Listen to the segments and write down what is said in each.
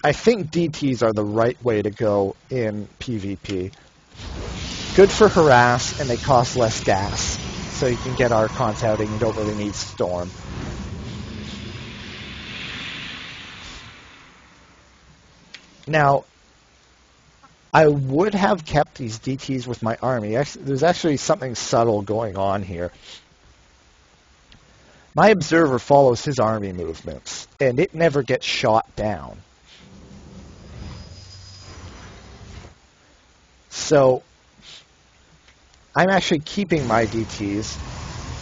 I think DTs are the right way to go in PvP. Good for harass, and they cost less gas. So you can get Archons out and you don't really need Storm. Now, I would have kept these DTs with my army. There's actually something subtle going on here. My Observer follows his army movements, and it never gets shot down. So, I'm actually keeping my DTs.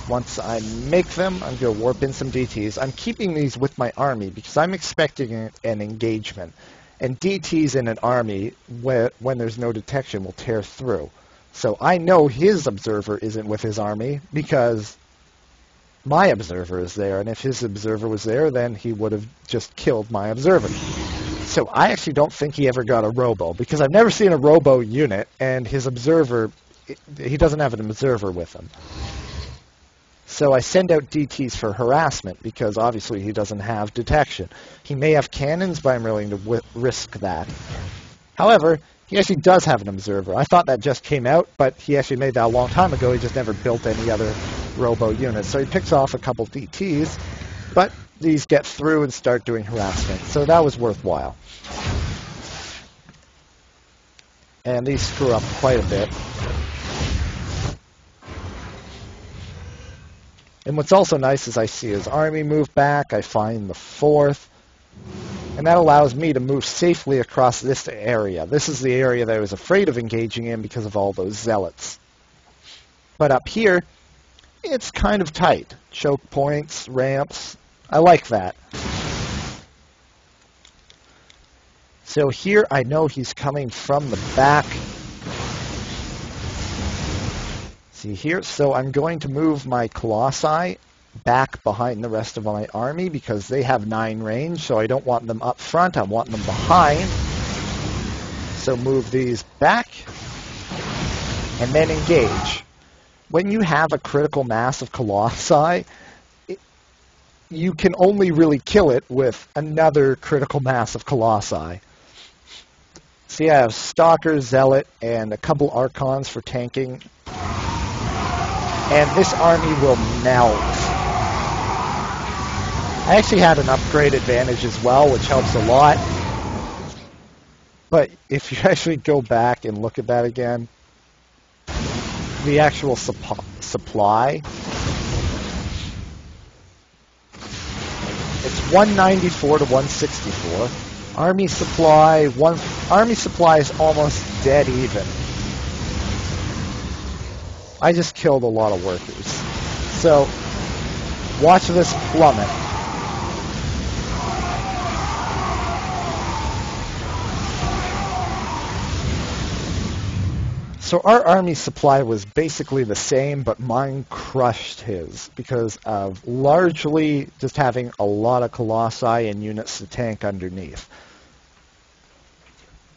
Once I make them, I'm going to warp in some DTs. I'm keeping these with my army because I'm expecting an engagement. And DTs in an army, when there's no detection, will tear through. So I know his Observer isn't with his army because my Observer is there. And if his Observer was there, then he would have just killed my Observer. So I actually don't think he ever got a Robo because I've never seen a Robo unit, and his Observer, he doesn't have an Observer with him. So I send out DTs for harassment because obviously he doesn't have detection. He may have cannons, but I'm willing to risk that. However, he actually does have an Observer. I thought that just came out, but he actually made that a long time ago. He just never built any other Robo units. So he picks off a couple DTs, but these get through and start doing harassment. So that was worthwhile. And these screw up quite a bit. And what's also nice is I see his army move back, I find the 4th, and that allows me to move safely across this area. This is the area that I was afraid of engaging in because of all those zealots. But up here, it's kind of tight. Choke points, ramps, I like that. So here I know he's coming from the back. See here, so I'm going to move my Colossi back behind the rest of my army because they have 9 range, so I don't want them up front, I want them behind. So move these back, and then engage. When you have a critical mass of Colossi, you can only really kill it with another critical mass of Colossi. See, I have Stalker, Zealot, and a couple Archons for tanking. And this army will melt. I actually had an upgrade advantage as well, which helps a lot. But if you actually go back and look at that again, the actual supply, it's 194 to 164. Army supply is almost dead even. I just killed a lot of workers. So, watch this plummet. So our army supply was basically the same, but mine crushed his because of largely just having a lot of Colossi and units to tank underneath.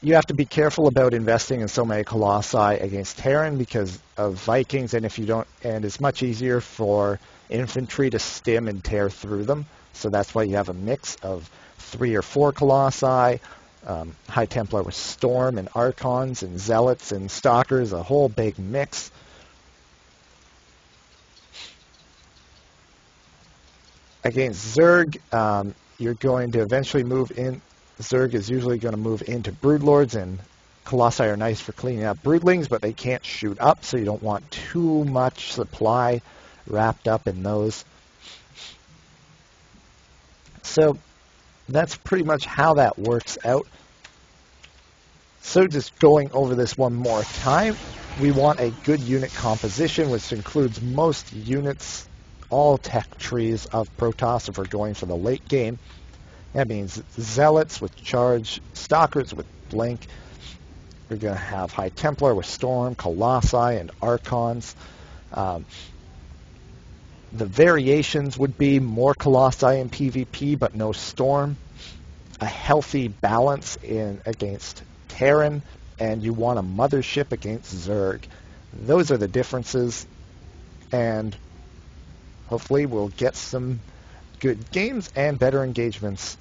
You have to be careful about investing in so many Colossi against Terran because of Vikings, and if you don't, and it's much easier for infantry to stim and tear through them. So that's why you have a mix of 3 or 4 Colossi, High Templar with Storm and Archons and Zealots and Stalkers, a whole big mix. Against Zerg, you're going to eventually move in. Zerg is usually going to move into Broodlords, and Colossi are nice for cleaning up Broodlings, but they can't shoot up, so you don't want too much supply wrapped up in those. So that's pretty much how that works out. So just going over this one more time, we want a good unit composition, which includes most units, all tech trees of Protoss if we're going for the late game. That means Zealots with Charge, Stalkers with Blink. We're going to have High Templar with Storm, Colossi, and Archons. The variations would be more Colossi in PvP, but no Storm. A healthy balance against Terran, and you want a mothership against Zerg. Those are the differences, and hopefully we'll get some good games and better engagements